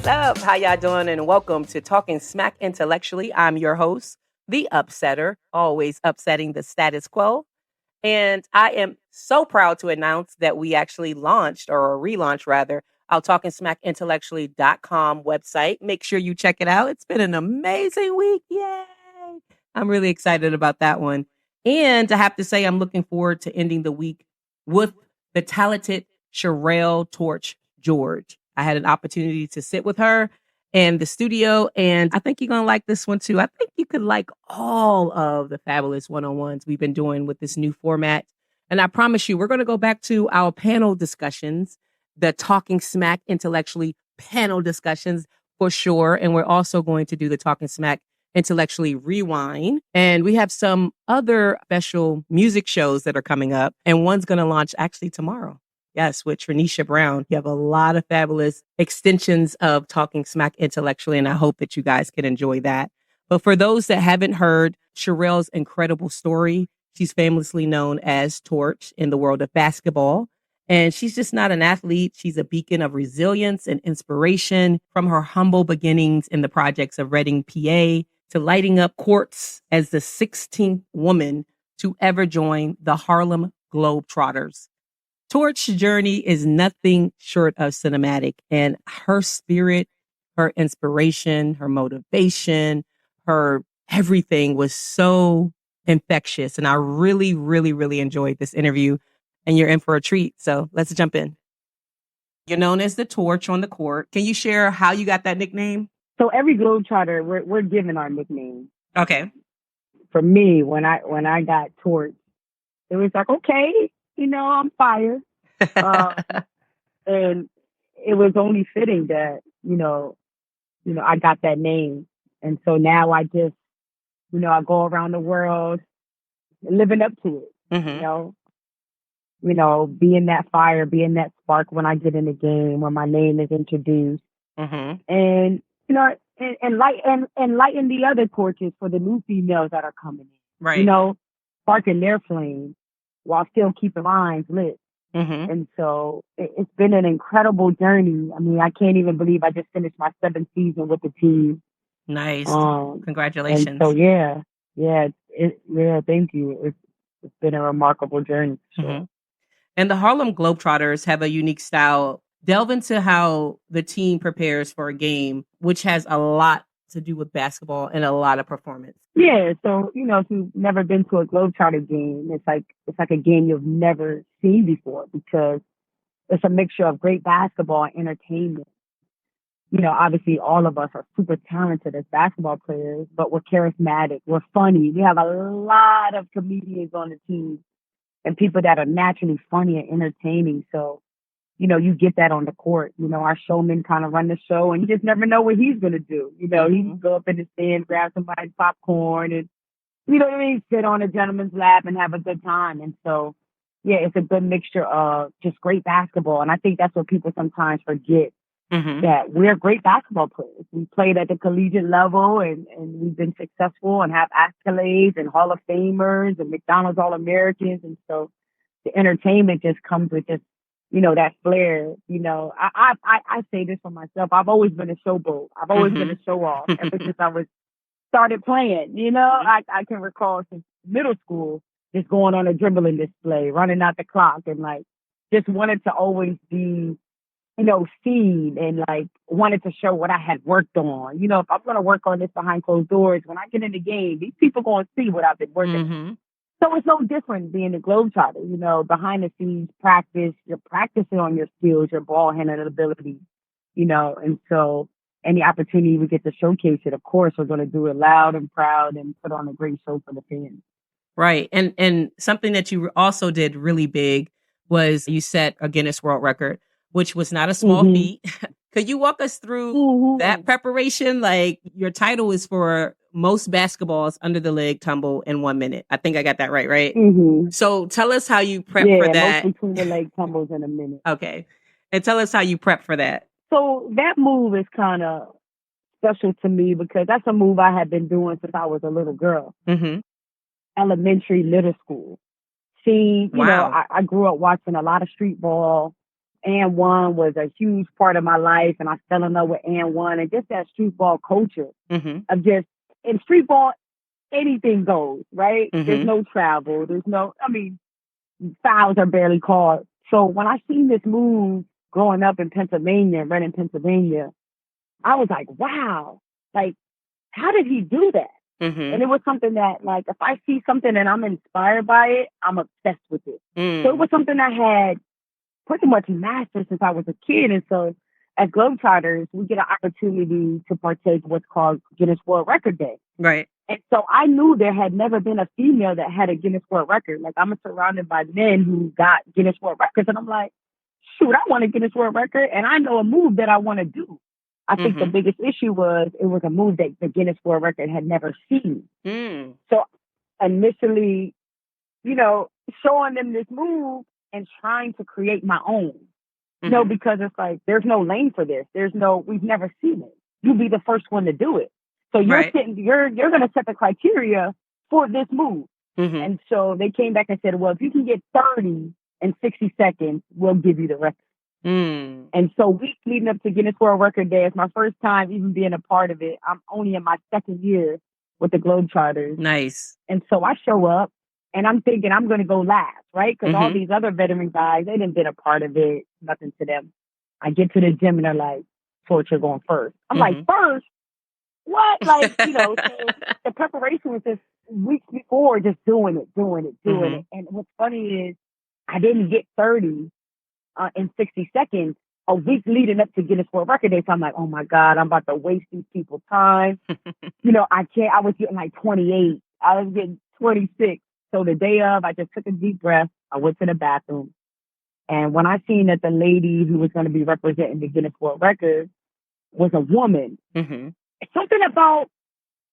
What's up? How y'all doing? And welcome to Talking Smack Intellectually. I'm your host, the Upsetter, always upsetting the status quo. And I am so proud to announce that we actually launched, or relaunched rather, our TalkingSmackIntellectually.com website. Make sure you check it out. It's been an amazing week. Yay! I'm really excited about that one. And I have to say, I'm looking forward to ending the week with the talented Cherelle Torch George. I had an opportunity to sit with her in the studio, and I think you're going to like this one too. I think you could like all of the fabulous one-on-ones we've been doing with this new format. And I promise you, we're going to go back to our panel discussions, the Talking Smack Intellectually panel discussions for sure. And we're also going to do the Talking Smack Intellectually Rewind. And we have some other special music shows that are coming up, and one's going to launch actually tomorrow. Yes, with Tranisha Brown. You have a lot of fabulous extensions of Talking Smack Intellectually, and I hope that you guys can enjoy that. But for those that haven't heard Cherelle's incredible story, she's famously known as Torch in the world of basketball. And she's just not an athlete. She's a beacon of resilience and inspiration from her humble beginnings in the projects of Reading, PA, to lighting up courts as the 16th woman to ever join the Harlem Globetrotters. Torch's journey is nothing short of cinematic, and her spirit, her inspiration, her motivation, her everything was so infectious. And I really, really, really enjoyed this interview, and you're in for a treat. So let's jump in. You're known as the Torch on the court. Can you share how you got that nickname? So every Globetrotter, we're given our nickname. Okay. For me, when I got Torch, it was like, okay, I'm fire. And it was only fitting that, I got that name. And so now I just, I go around the world living up to it, being that fire, being that spark when I get in the game, when my name is introduced. And, and lighten the other torches for the new females that are coming in. Right. Sparking their flames while still keeping lines lit. And so it's been an incredible journey. I mean, I can't even believe I just finished my 7th season with the team. Nice. Congratulations. And so, yeah, thank you. It's been a remarkable journey. Sure. And the Harlem Globetrotters have a unique style. Delve into how the team prepares for a game, which has a lot to do with basketball and a lot of performance. Yeah, so if you've never been to a Globetrotter game, it's like a game you've never seen before because it's a mixture of great basketball and entertainment. Obviously all of us are super talented as basketball players, but we're charismatic, we're funny. We have a lot of comedians on the team and people that are naturally funny and entertaining. So you get that on the court. Our showmen kind of run the show, and you just never know what he's going to do. He can go up in the stand, grab somebody's popcorn, and, sit on a gentleman's lap and have a good time. And so, yeah, it's a good mixture of just great basketball. And I think that's what people sometimes forget, that we're great basketball players. We played at the collegiate level, and we've been successful and have accolades and Hall of Famers and McDonald's All-Americans. And so the entertainment just comes with just, that flair. I say this for myself. I've always been a showboat. I've always been a show off ever since I started playing. I can recall since middle school just going on a dribbling display, running out the clock, and just wanted to always be, seen and wanted to show what I had worked on. If I'm going to work on this behind closed doors, when I get in the game, these people going to see what I've been working on. So it's no different being a Globetrotter, behind the scenes practice, you're practicing on your skills, your ball handling ability, and so any opportunity we get to showcase it, of course, we're going to do it loud and proud and put on a great show for the fans. Right. And something that you also did really big was you set a Guinness World Record, which was not a small feat. Could you walk us through that preparation? Your title is for most basketballs under the leg tumble in 1 minute. I think I got that right? So tell us how you prep for that. Most between the leg tumbles in a minute. Okay. And tell us how you prep for that. So that move is kind of special to me because that's a move I had been doing since I was a little girl. Elementary, middle school. I grew up watching a lot of street ball. and one was a huge part of my life, and I fell in love with and one, and just that street ball culture of just in street ball, anything goes, right? There's no travel. Fouls are barely called. So when I seen this move growing up in Pennsylvania, Reading, Pennsylvania, I was like, wow, like, how did he do that? And it was something that, like, if I see something and I'm inspired by it, I'm obsessed with it. So it was something I had pretty much mastered since I was a kid. And so as Globetrotters, we get an opportunity to partake in what's called Guinness World Record Day. Right. And so I knew there had never been a female that had a Guinness World Record. Like, I'm surrounded by men who got Guinness World Records. And I'm like, shoot, I want a Guinness World Record. And I know a move that I want to do. I think the biggest issue was it was a move that the Guinness World Record had never seen. So initially, showing them this move and trying to create my own, because it's like, there's no lane for this. We've never seen it. You'll be the first one to do it. So you're going to set the criteria for this move. And so they came back and said, well, if you can get 30 in 60 seconds, we'll give you the record. And so weeks leading up to Guinness World Record Day, it's my first time even being a part of it. I'm only in my second year with the Globetrotters. Nice. And so I show up and I'm thinking I'm going to go last, right? Because all these other veteran guys, they didn't been a part of it, nothing to them. I get to the gym and they're like, Torch, you're going first. I'm like, first? What? Like, so the preparation was just weeks before, just doing it. And what's funny is I didn't get 30 in 60 seconds a week leading up to Guinness World Record Day. So I'm like, oh my God, I'm about to waste these people's time. I was getting like 28. I was getting 26. So the day of, I just took a deep breath. I went to the bathroom. And when I seen that the lady who was going to be representing the Guinness World Record was a woman, something about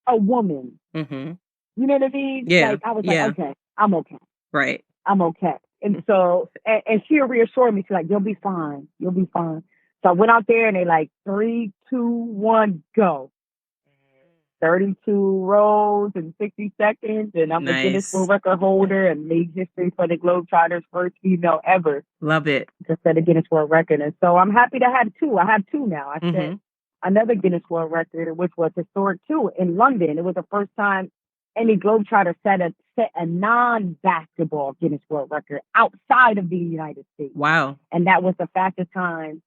a woman. You know what I mean? Yeah. Like, I was like, okay, I'm okay. Right. I'm okay. And so, and she reassured me. She's like, you'll be fine. You'll be fine. So I went out there and they like 3, 2, 1, go. 32 rolls in 60 seconds. And I'm the Guinness World Record holder and made history for the Globetrotters, first female ever. Love it. To set a Guinness World Record. And so I'm happy to have two. I have two now. I set another Guinness World Record, which was historic too, in London. It was the first time any Globetrotter set a non-basketball Guinness World Record outside of the United States. Wow. And that was the fastest time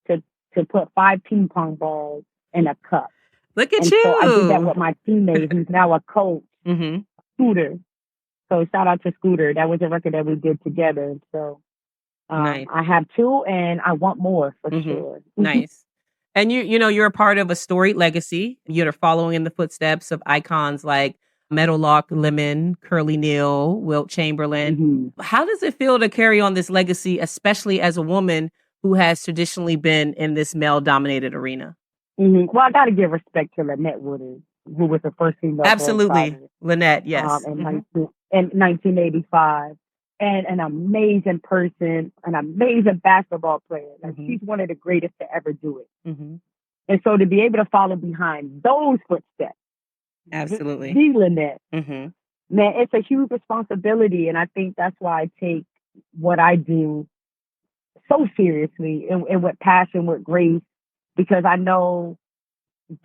to put 5 ping pong balls in a cup. Look at you. So I did that with my teammate, who's now a coach, Scooter. So shout out to Scooter. That was a record that we did together. So nice. I have 2 and I want more for sure. Nice. And you're a part of a storied legacy. You're following in the footsteps of icons like Meadowlark Lemon, Curly Neal, Wilt Chamberlain. How does it feel to carry on this legacy, especially as a woman who has traditionally been in this male-dominated arena? Well, I got to give respect to Lynette Woodard, who was the first female. Absolutely. Lynette, yes. In 1985. And an amazing person, an amazing basketball player. Like, she's one of the greatest to ever do it. And so to be able to follow behind those footsteps, absolutely, the Lynette, man, it's a huge responsibility. And I think that's why I take what I do so seriously and with passion, with grace, because I know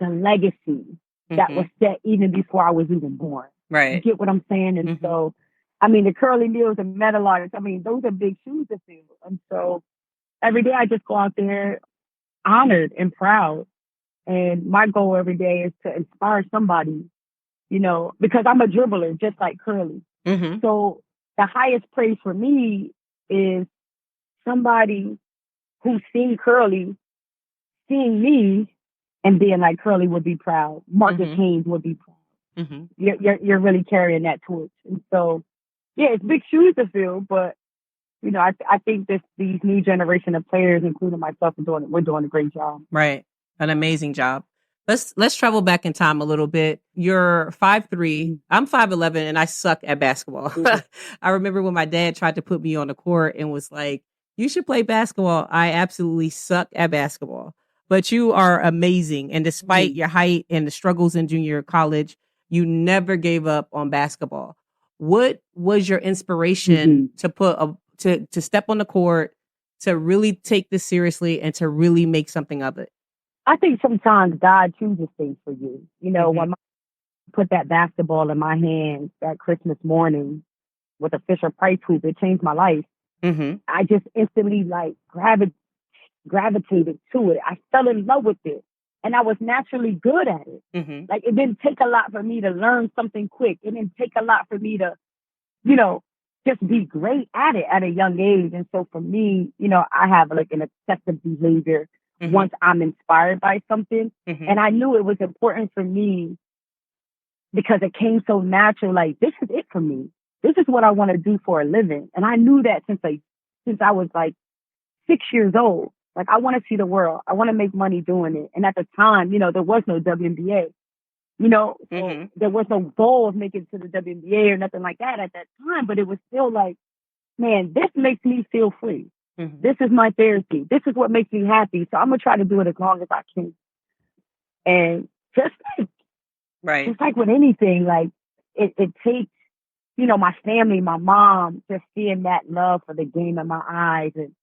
the legacy that was set even before I was even born. Right. You get what I'm saying? And so, I mean, the Curly Neals and Meadowlarks, I mean, those are big shoes to fill. And so every day I just go out there honored and proud. And my goal every day is to inspire somebody, because I'm a dribbler just like Curly. So the highest praise for me is somebody who's seen Curly, seeing me, and being like, Curly would be proud. Marcus Haynes would be proud. You're really carrying that torch. And so, yeah, it's big shoes to fill, but I think these new generation of players, including myself, we're doing a great job. Right, an amazing job. Let's travel back in time a little bit. You're 5'3", I'm 5'11", and I suck at basketball. I remember when my dad tried to put me on the court and was like, "You should play basketball." I absolutely suck at basketball, but you are amazing. And despite your height and the struggles in junior college, you never gave up on basketball. What was your inspiration to step on the court, to really take this seriously and to really make something of it? I think sometimes God chooses things for you. Mm-hmm. When I put that basketball in my hand that Christmas morning with a Fisher Price hoop, it changed my life. Mm-hmm. I just instantly like gravitated to it. I fell in love with it, and I was naturally good at it. Mm-hmm. Like, it didn't take a lot for me to learn something quick. It didn't take a lot for me to, you know, just be great at it at a young age. And so for me, I have like an obsessive behavior Mm-hmm. once I'm inspired by something. Mm-hmm. And I knew it was important for me because it came so natural. Like, this is it for me. This is what I want to do for a living. And I knew that since I was like 6 years old. Like, I want to see the world. I want to make money doing it. And at the time, there was no WNBA. So Mm-hmm. there was no goal of making it to the WNBA or nothing like that at that time. But it was still like, man, this makes me feel free. Mm-hmm. This is my therapy. This is what makes me happy. So I'm going to try to do it as long as I can. And just like with anything, like it takes, my family, my mom, just seeing that love for the game in my eyes and,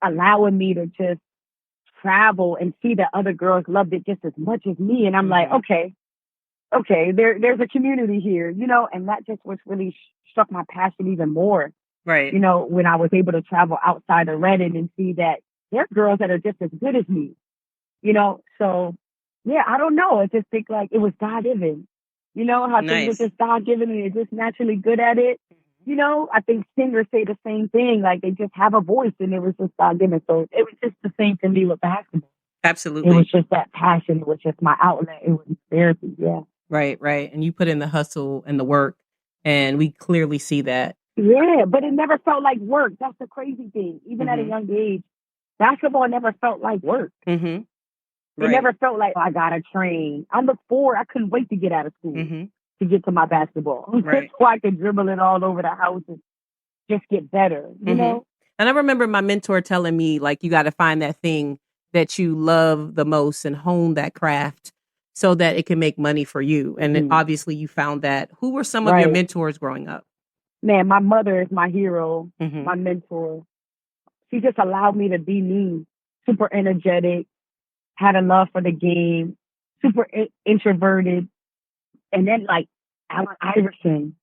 allowing me to just travel and see that other girls loved it just as much as me. And I'm like, okay, there's a community here, and that just was really struck my passion even more. Right. When I was able to travel outside of Reddit and see that there are girls that are just as good as me, so yeah, I don't know. I just think like it was God given, how things are just God given and you're just naturally good at it. I think singers say the same thing. Like, they just have a voice and it was just God given. So it was just the same for me with basketball. Absolutely. It was just that passion. It was just my outlet. It was therapy. Yeah. Right. And you put in the hustle and the work, and we clearly see that. Yeah, but it never felt like work. That's the crazy thing. Even at a young age, basketball never felt like work. Mm-hmm. It never felt like, I gotta train. I looked forward. I couldn't wait to get out of school to get to my basketball. Right. So I could dribble it all over the house and just get better, you know? And I remember my mentor telling me, like, you got to find that thing that you love the most and hone that craft so that it can make money for you. And then obviously you found that. Who were some of your mentors growing up? Man, my mother is my hero, my mentor. She just allowed me to be me, super energetic, had a love for the game, super introverted. And then like Allen Iverson,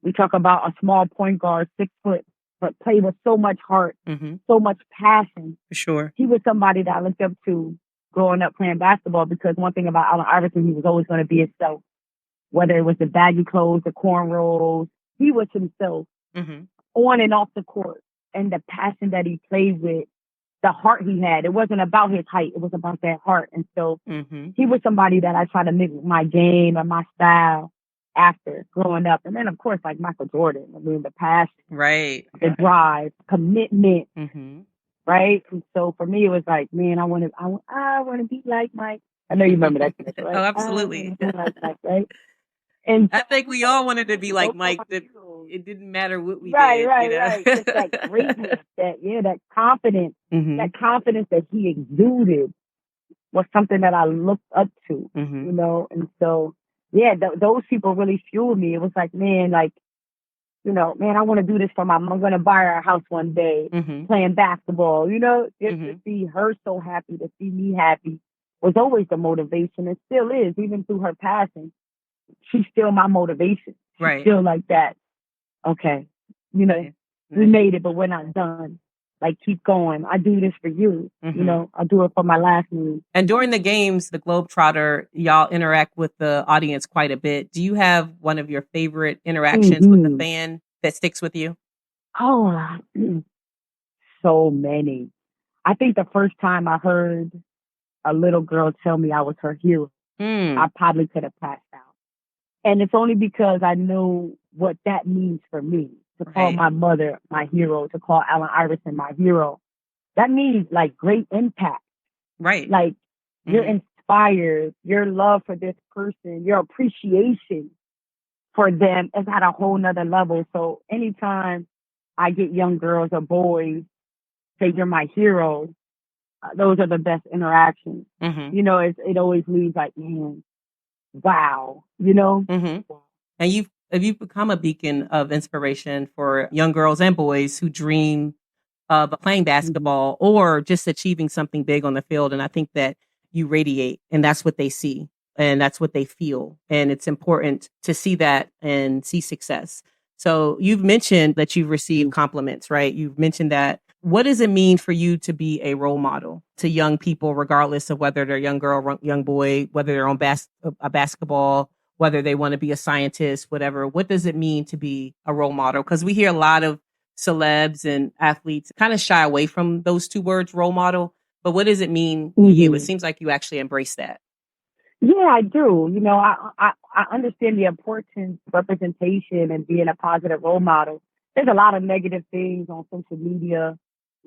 we talk about a small point guard, 6 foot, but played with so much heart, so much passion. For sure. He was somebody that I looked up to growing up playing basketball, because one thing about Allen Iverson, he was always going to be himself. Whether it was the baggy clothes, the cornrows, he was himself on and off the court. And the passion that he played with, the heart he had, it wasn't about his height. It was about that heart. And so he was somebody that I try to mix with my game and my style after growing up. And then, of course, like Michael Jordan. I mean, the passion, the drive, commitment, right? And so for me, it was like, man, I want to be like Mike. I know you remember that, right? Oh, absolutely. I like Mike, right? And I think we all wanted to be like Mike. It didn't matter what we did. Right. Just that greatness, that confidence, that confidence that he exuded was something that I looked up to, And so, those people really fueled me. It was like, man, I want to do this for my mom. I'm going to buy her a house one day, playing basketball, just to see her so happy, to see me happy was always the motivation. It still is, even through her passing. She's still my motivation. She's still like that. Okay. We made it, but we're not done. Like, keep going. I do this for you. I do it for my last name. And during the games, the Globetrotter, y'all interact with the audience quite a bit. Do you have one of your favorite interactions with the fan that sticks with you? Oh, so many. I think the first time I heard a little girl tell me I was her hero, I probably could have passed out. And it's only because I knew what that means for me. To call my mother my hero, to call Allen Iverson my hero. That means like great impact. Right. Like you're inspired, your love for this person, your appreciation for them is at a whole nother level. So anytime I get young girls or boys say you're my hero, those are the best interactions. It always leaves like, man, wow, And you've become a beacon of inspiration for young girls and boys who dream of playing basketball or just achieving something big on the field. And I think that you radiate, and that's what they see and that's what they feel. And it's important to see that and see success. So you've mentioned that you've received compliments, right? You've mentioned that. What does it mean for you to be a role model to young people, regardless of whether they're young girl, young boy, whether they're on a basketball, whether they want to be a scientist, whatever? What does it mean to be a role model? Because we hear a lot of celebs and athletes kind of shy away from those two words, role model. But what does it mean to you? It seems like you actually embrace that. Yeah, I do. You know, I understand the importance of representation and being a positive role model. There's a lot of negative things on social media.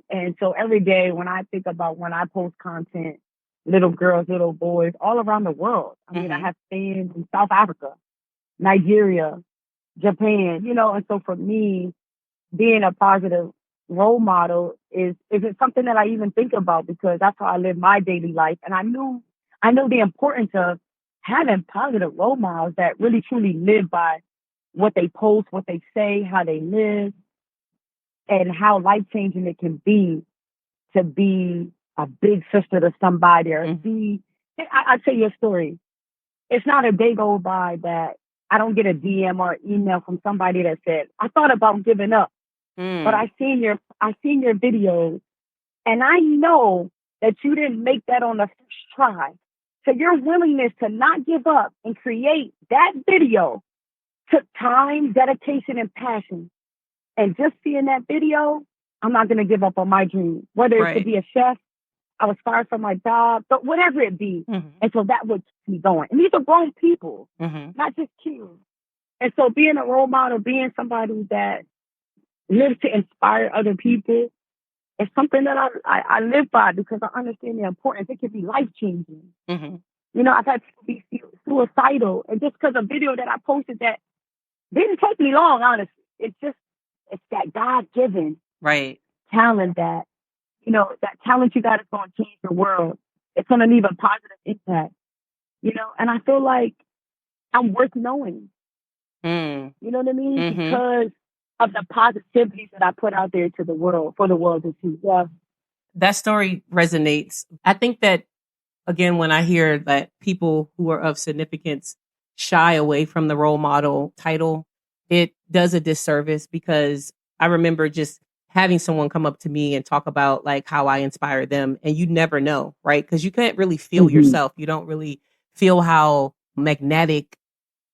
And so every day when I think about when I post content, little girls, little boys, all around the world. I mean, I have fans in South Africa, Nigeria, Japan, you know, and so for me, being a positive role model isn't something that I even think about because that's how I live my daily life. And I know the importance of having positive role models that really truly live by what they post, what they say, how they live, and how life changing it can be to be a big sister to somebody or be. I'll tell you a story. It's not a day go by that I don't get a DM or email from somebody that said, I thought about giving up. But I seen your videos, and I know that you didn't make that on the first try. So your willingness to not give up and create that video took time, dedication, and passion. And just seeing that video, I'm not going to give up on my dream. Whether it's to be a chef, I was fired from my job, but whatever it be. And so that would keep me going. And these are grown people, not just kids. And so being a role model, being somebody that live to inspire other people is something that I live by because I understand the importance. It can be life changing. You know, I've had people be suicidal, and just because a video that I posted that didn't take me long, honestly. It's that God given talent that, you know, that talent you got is going to change the world. It's going to leave a positive impact, you know, and I feel like I'm worth knowing. You know what I mean? Because of the positivities that I put out there to the world, for the world to see. Yeah. That story resonates. I think that, again, when I hear that people who are of significance shy away from the role model title, it does a disservice because I remember just having someone come up to me and talk about like how I inspire them. And you never know, right? Because you can't really feel yourself. You don't really feel how magnetic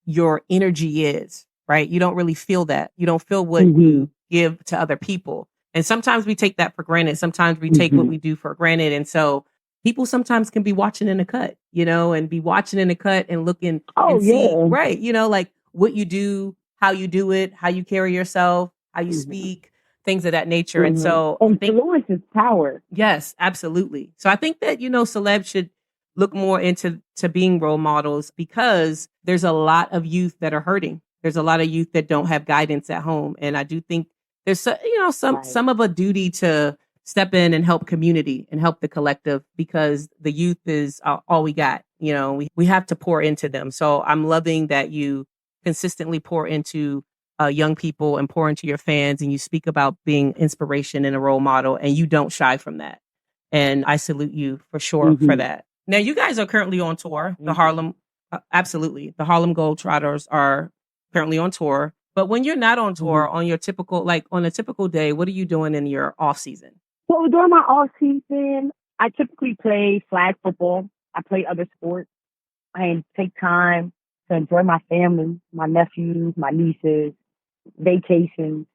your energy is, right? You don't really feel that. You don't feel what you give to other people. And sometimes we take that for granted. Sometimes we take what we do for granted. And so people sometimes can be watching in the cut, you know, and be watching in the cut and looking and see, right, you know, like what you do, how you do it, how you carry yourself, how you speak, things of that nature. And so influence is power. Yes, absolutely. So I think that, you know, celebs should look more into being role models because there's a lot of youth that are hurting. There's a lot of youth that don't have guidance at home. And I do think there's, you know, some of a duty to step in and help community and help the collective because the youth is all we got. You know, we have to pour into them. So I'm loving that you consistently pour into young people and pour into your fans and you speak about being inspiration and a role model and you don't shy from that. And I salute you for sure for that. Now, you guys are currently on tour. The Harlem, absolutely. The Harlem Globetrotters are currently on tour. But when you're not on tour, on your typical, like on a typical day, what are you doing in your off season? So during my off season, I typically play flag football. I play other sports. I take time to enjoy my family, my nephews, my nieces, vacations,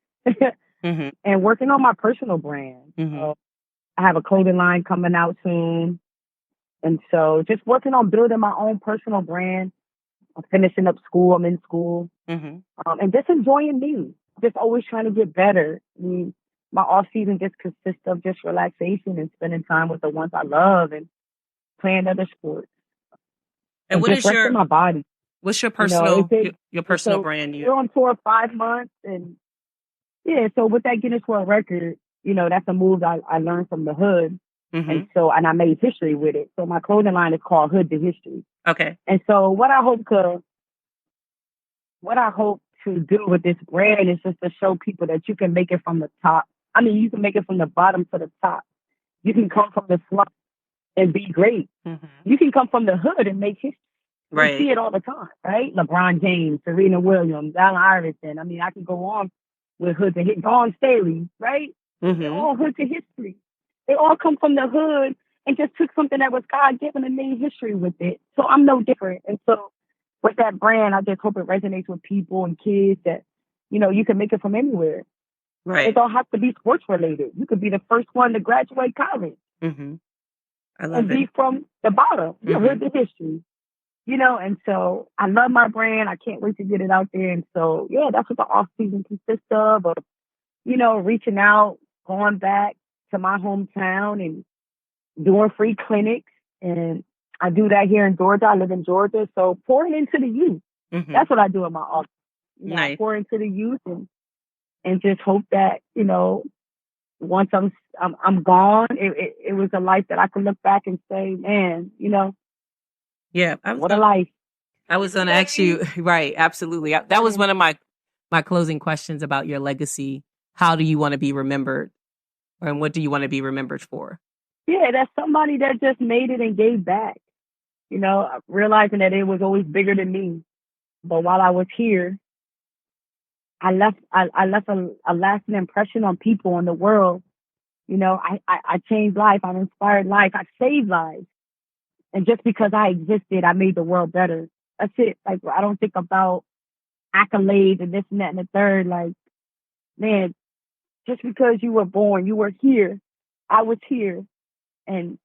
and working on my personal brand. I have a clothing line coming out soon. And so just working on building my own personal brand. I'm finishing up school. I'm in school. And just enjoying me. Just always trying to get better. I mean, my off season just consists of just relaxation and spending time with the ones I love and playing other sports. And what is your my body? What's your personal your personal brand? We're on tour 5 months, and yeah. So with that Guinness World Record, you know, that's a move I learned from the hood, and I made history with it. So my clothing line is called Hood to History. Okay. And so what I hope to do with this brand is just to show people that you can make it from the top. I mean, you can make it from the bottom to the top. You can come from the slump and be great. Mm-hmm. You can come from the hood and make history. Right. We see it all the time, right? LeBron James, Serena Williams, Allen Iverson. I mean, I can go on with hood to hit. Dawn Staley, right? Mm-hmm. They're all hood to history. They all come from the hood and just took something that was God given and made history with it. So I'm no different. And so with that brand, I just hope it resonates with people and kids that, you know, you can make it from anywhere. Right. It don't have to be sports related. You could be the first one to graduate college. Mm-hmm. I love and be from the bottom. You heard the history, you know, and so I love my brand. I can't wait to get it out there. And so, yeah, that's what the off season consists of, you know, reaching out, going back to my hometown and doing free clinics. And I do that here in Georgia. I live in Georgia. So pouring into the youth. Mm-hmm. That's what I do in my office. You know, Nice. I pour into the youth and just hope that, you know, once I'm gone, it was a life that I can look back and say, man, you know, yeah, what a life. I was going to ask you, right? Absolutely. That was one of my closing questions about your legacy. How do you want to be remembered, and what do you want to be remembered for? Yeah, that's somebody that just made it and gave back. You know, realizing that it was always bigger than me. But while I was here, I left a lasting impression on people in the world. You know, I changed life. I inspired life. I saved lives. And just because I existed, I made the world better. That's it. Like, I don't think about accolades and this and that and the third. Like, man, just because you were born, you were here. I was here and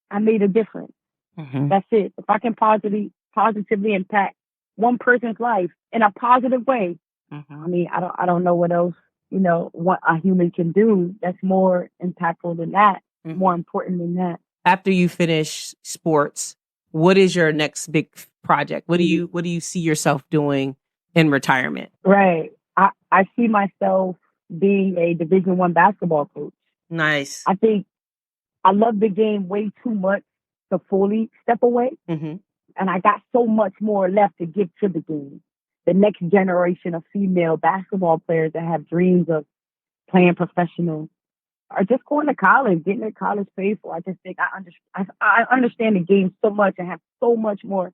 I made a difference. Mm-hmm. That's it. If I can positively impact one person's life in a positive way, I mean, I don't know what else, you know, what a human can do that's more impactful than that, more important than that. After you finish sports, what is your next big project? What do you see yourself doing in retirement? Right. I see myself being a Division I basketball coach. Nice. I think I love the game way too much to fully step away. Mm-hmm. And I got so much more left to give to the game. The next generation of female basketball players that have dreams of playing professional or just going to college, getting their college paid for. I just think I understand the game so much and have so much more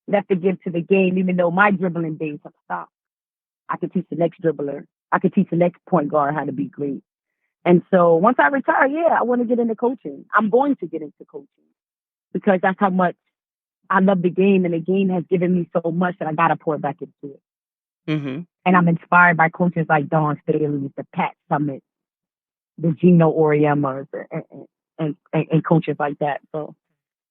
left to give to the game, even though my dribbling days have stopped. I could teach the next dribbler. I could teach the next point guard how to be great. And so once I retire, yeah, I want to get into coaching. I'm going to get into coaching because that's how much I love the game, and the game has given me so much that I got to pour back into it. Mm-hmm. And I'm inspired by coaches like Dawn Staley, the Pat Summit, the Gino Oriemas, and coaches like that. So,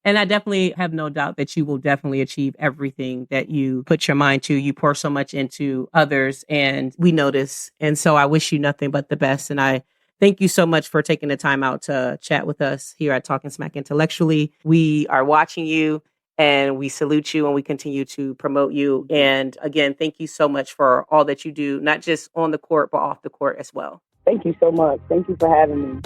and I definitely have no doubt that you will definitely achieve everything that you put your mind to. You pour so much into others, and we notice. And so I wish you nothing but the best. And I thank you so much for taking the time out to chat with us here at Talking Smack Intellectually. We are watching you. And we salute you and we continue to promote you. And again, thank you so much for all that you do, not just on the court, but off the court as well. Thank you so much. Thank you for having me.